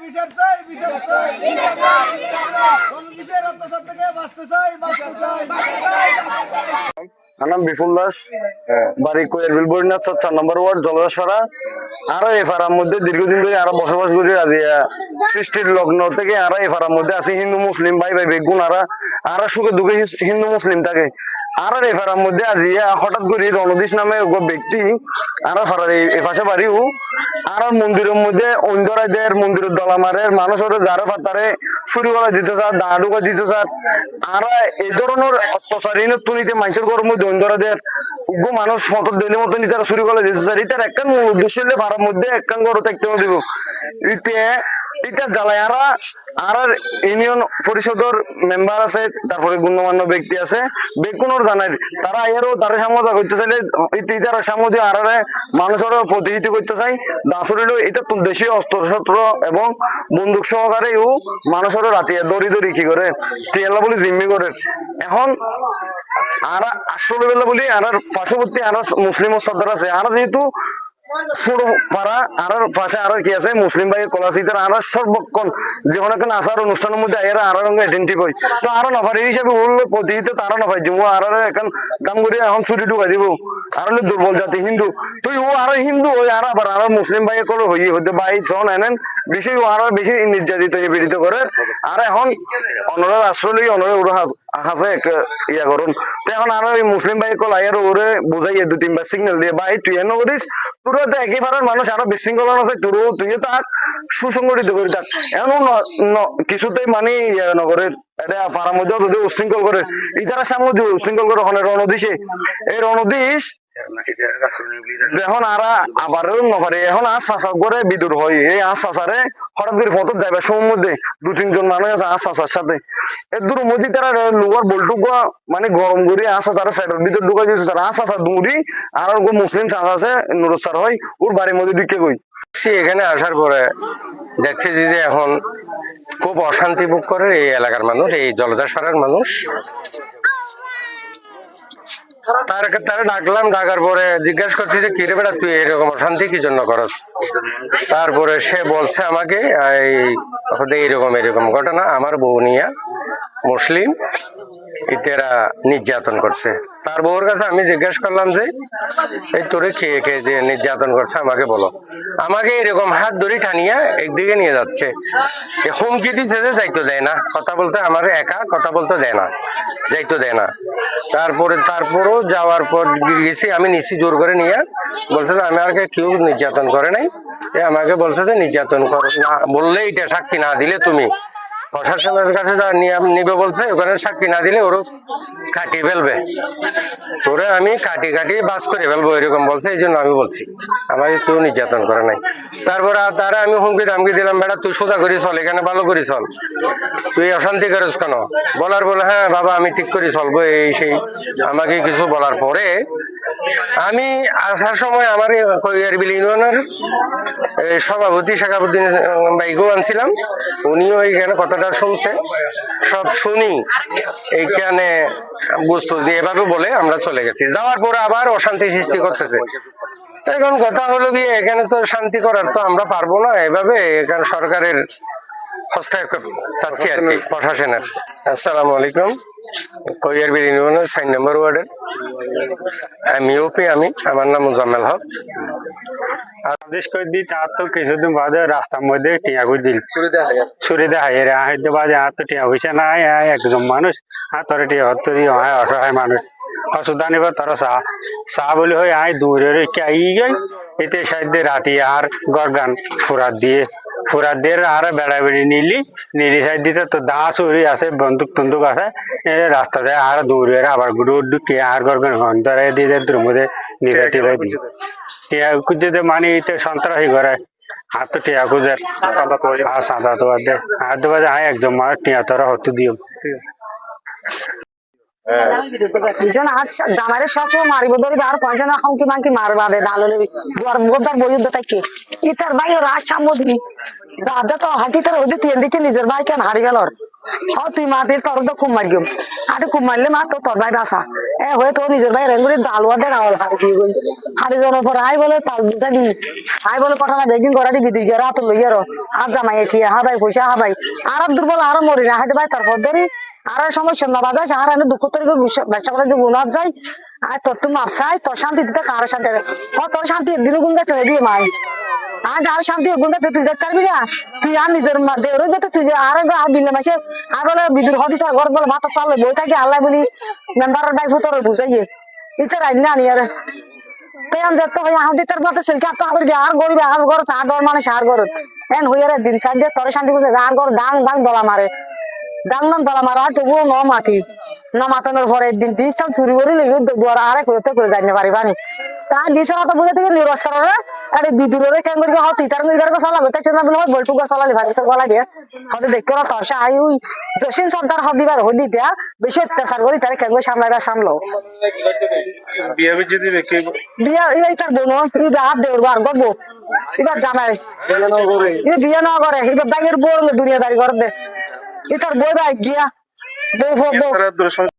বিচার চাই, বিচার চাই, বিচার চাই, বিচার চাই। গণদেশের অত্যাচার থেকে বাঁচতে চাই, বাঁচতে চাই, বাঁচতে চাই, বাঁচতে চাই। আমার নাম বিপুল দাস, বাড়ি কোয়েরবিল বরিনাথ 4 নম্বর ওয়ার্ড জলদাসপাড়া। আর এই পাড়ার মধ্যে দীর্ঘদিন ধরে আরো বসবাস করি। সৃষ্টির লগ্ন থেকে আর এই পাড়ার মধ্যে আছে হিন্দু মুসলিম ভাই ভাই বেগুন আর সুখে দুঃখে হিন্দু মুসলিম থাকে। আর এই পাড়ার মধ্যে আজি হঠাৎ করে রণদীশ নামে ব্যক্তি আর পাড়ার এই পাশে বাড়িও আর মন্দিরের মধ্যে অন্ধরাদের মন্দিরের দলামারের মানুষের যারা ফাতারে চুরি করা দিতে চার দা ঢুকা দিতে চার আর এই ধরনের অত্যাচারী তুলিতে মানুষের ঘরের মধ্যে অন্ধরাদের উগ্র মানুষ ফটো দিলে মতো তারা চুরি করে দিতে চার। এটার একটা মূল উদ্দেশ্য হলে পাড়ার মধ্যে একখান ঘর থাকতে দিব। এটা জ্বালায় আর ইউনিয়ন পরিষদের মেম্বার আছে, তারপরে গণ্যমান্য ব্যক্তি আছে বেকুনোর জানাই তারা আরো তারা সামজা করতে চাইলে তারা সামজে আর মানুষের প্রতিহিতি করতে চাই। দাসুরিল এটা দেশীয় অস্ত্র শস্ত্র এবং বন্দুক সহকারে মানুষের রাতে দড়ি দড়ি কি করে টিয়ালা বলে জিম্মি করে। এখন আর আসলে বেলা বলি আর পার্শ্ববর্তী আর মুসলিম সর্দার আছে আর যেহেতু ছোট পাড়া আর পাশে আর কি আছে মুসলিম ভাই কলাসিতার আর সর্বক্ষণ যে কোনো একটা আচার অনুষ্ঠানের মধ্যে এরা আর রঙে আইডেন্টিফাই তো আরো নফারি হিসেবে উল্লো প্রতিহিত তারা নফাই দিব আর এখন কাম করে এখন ছুটি ঢুকাই দিব আর হলে দুর্বল জাতি হিন্দু তুই ও আরো হিন্দু ওই আর আবার আরো মুসলিম ভাই কল হইতে ভাই জন এনেন বিষয় আরো বেশি নির্যাতিত নিপীড়িত করে। আর এখন অনরের আশ্রয় অনরে ওরা হাসে ইয়া করুন তো এখন আরো এই মুসলিম ভাই কল আয়ের ওরে বুঝাইয়ে 2-3 বার সিগন্যাল দিয়ে ভাই তুই এনে করিস তোর তো একই ভাড়ার মানুষ আরো বিশৃঙ্খলা আছে তোর তুই তাক সুসংগঠিত করে থাক এমন কিছুতেই মানে ইয়ে নগরে এটা পাড়ার মধ্যে যদি উশৃঙ্খল করে ইতারা সামনে দিয়ে উশৃঙ্খল করে ওখানে রণদিশে এই রণদিশ এখন আর আবারও নপারে এখন আর চাষা করে বিদুর হয় এই আর চাষারে হঠাৎ করে ফটো যাইবার সময়ের মধ্যে 2-3 জন মানুষ আছে আর চাষার সাথে এর দূর মধ্যে তারা লোয়ার বলটুক মানে গরম করে আসা তারা ফ্যাটের ভিতর ঢুকাই দিয়েছে তারা আর চাষা দৌড়ি আর মুসলিম চাষা আছে নুরুদ স্যার হয় ওর বাড়ির মধ্যে ঢুকে গই সে এখানে আসার পরে দেখছে যে এখন খুব অশান্তি ভোগ করে এই এলাকার মানুষ এই জলদাসপাড়ার মানুষ। তারা ডাকলাম, ডাকার পরে জিজ্ঞাসা করছি যে কিরে বেটা তুই এরকম অশান্তি কি জন্য করস। তারপরে সে বলছে আমাকে এরকম এরকম ঘটনা আমার বউ নিয়া মুসলিম ইতেরা নির্যাতন করছে। তার বউর কাছে আমি জিজ্ঞাসা করলাম যে এই তোরে খেয়ে খেয়ে যে নির্যাতন করছে আমাকে বলো। আমাকে এরকম হাত ধরে টানিয়া একদিকে নিয়ে যাচ্ছে, হুমকি দিচ্ছে যে যাইতে দেয় না, কথা বলতে আমার একা কথা বলতে দেয় না, যাইতে দেয় না। তারপরও যাওয়ার পর গেছি আমি নিছি জোর করে নিয়ে বলছে যে আমি আর কেউ নির্যাতন করে নাই। আমাকে বলছে যে নির্যাতন কর না বললে এটা সাক্ষী না দিলে তুমি প্রশাসনের কাছে যা নিবে বলছে ওখানে সাক্ষী না দিলে ওরও কাটিয়ে ফেলবে, ওরে আমি কাটি বাস করে ফেলবো এরকম বলছে। এই জন্য আমি বলছি আমাকে কেউ নির্যাতন করে নাই। তারপরে তারা আমি হুমকি দামকি দিলাম বেটা তুই সোজা করি চল, এখানে ভালো করি চল, তুই অশান্তি করিস কেন। বলার বলে হ্যাঁ বাবা আমি ঠিক করে চলবো এই সেই আমাকে কিছু বলার পরে আমি আসার সময় আমার কোয়েরবিল ইউনিয়নের সভাপতি শেখাবুদ্দিন বাইকেও আনছিলাম, উনিও এইখানে কথাটা শুনছে, সব শুনি এইখানে বুঝতো যে এভাবে বলে আমরা চলে গেছি। যাওয়ার পরে আবার অশান্তি সৃষ্টি করতেছে। এখন কথা হলো গিয়ে এখানে তো শান্তি করার তো আমরা পারবো না এভাবে, এখানে সরকারের হস্তক্ষেপ চাচ্ছি আর কি, প্রশাসনের। আসসালামু আলাইকুম, কোয়েরবিল ইউনিয়নের 4 নম্বর ওয়ার্ডের আমি ইউপি, আমার নাম মুজাম্মেল হক। আদেশ করে দিই তার তো কিছুদিন বাদে রাস্তার মধ্যে টিয়া করে দিল ছুরি দেখাই হইতে বাজে আর তো টিয়া হয়েছে না একজন মানুষ আর তোর টিয়া হতো অসহায় মানুষ অসুবিধা নিবার তোর চাহ বলে হয় আয় দূরে রেখে আই গাই এতে সাইডে রাতি আর গরগান ফুরাত দিয়ে আর বেড়া বেড়ি নিলি সাইড দিতে তো দা চুরি আছে বন্দুক টন্দুক আছে রাস্তা দেয় আর দৌড়ে আবার ঢুকে আর গরগান ধরে দিয়ে দূর মধ্যে নিলে টিয়া টিয়া খুঁজতে মানে সন্ত্রাসী করে হাত তো টিয়া খুঁজে সাদা তো দে হাত দেওয়া যায় একজন মার টিয়া তোরা হতো দিও জামারে সব মারিব ধরিবে আর পয়সা না খাও কি মাংকি মারবা দে ডাললে গোদার বইদ তাকে ইতার ভাই রাত সামদি দাদা তো হাঁটি তার ওদের তুই দিকে নিজের ভাই কেন হারি গেল তুই মাতি তোর তো খুব মারিও আর খুব মারলে মা তো তোর ভাই বাসা হয়ে তো নিজের ভাই রেঙ্গুরি দালুয়া দে রাওয়াল হাড়ি জনের পর আই বলে তাল বুঝা দি আই বলে পঠানা বেগিং করা দিবি তুই রাত লইয়ার আর জামাই এঠিয়া হাবাই পয়সা হাবাই আর দুর্বল আরো মরি না হাইতে ভাই তারপর ধরি আর সমস্যা না বাজায় আর আমি দুঃখ তরি ব্যবসা করে যে গুণাত যাই আর তোর তুমি মাপসাই তোর শান্তি দিতে কারো শান্তি তোর শান্তি একদিন গুণ যাতে দিয়ে মাই আজ আর শান্তি গুণ যাতে তুই যেতে পারবি না তুই আর নিজের দেওরে যেতে তুই যে আর বিলে মাসে আর বলে বিদুর হদি তোর ঘর বলে ভাত পারলে বই থাকি আল্লাহ বলি মেম্বারের বাইফ তোর বুঝাইয়ে এটা রাই না নি আর তেন যেতে হয় আমাদের তার পথে সিলকে তো আবার আর গরিব আর ঘর তার ডর মানে সার ঘর এন হইয়ারে দিন সাইডে তোর শান্তি বুঝে আর ঘর ডাং ডাং দলা মারে ডাং ডাং দলা মারা তবুও ন মাটি না মাতানোর পরে একদিন দিস চাল চুরি করে লই দুয়ার আরে করতে করে যাইতে পারি পানি তা দিস তো বুঝে থেকে নিরস্তরে আরে বিদুরে কেন করে হতি তার মিলগার কো সালা বেতে চনা বলে বলটু কো সালা লিভার তো গলা দিয়ে হতে দেখো না তোর আই ওই জসিম সর্দার হদিবার হদি দেয়া বেশি অত্যাচার করি তার কেন সামলাইরা সামলো বিয়া যদি রেখে বিয়া এই তার বোন এই হাত দেওর বার গব এবার জামাই বিয়া না করে এবার বাইরের বড় দুনিয়াদারি করে দে এটার বই ভাই গিয়া বউ দূরসংখ্যা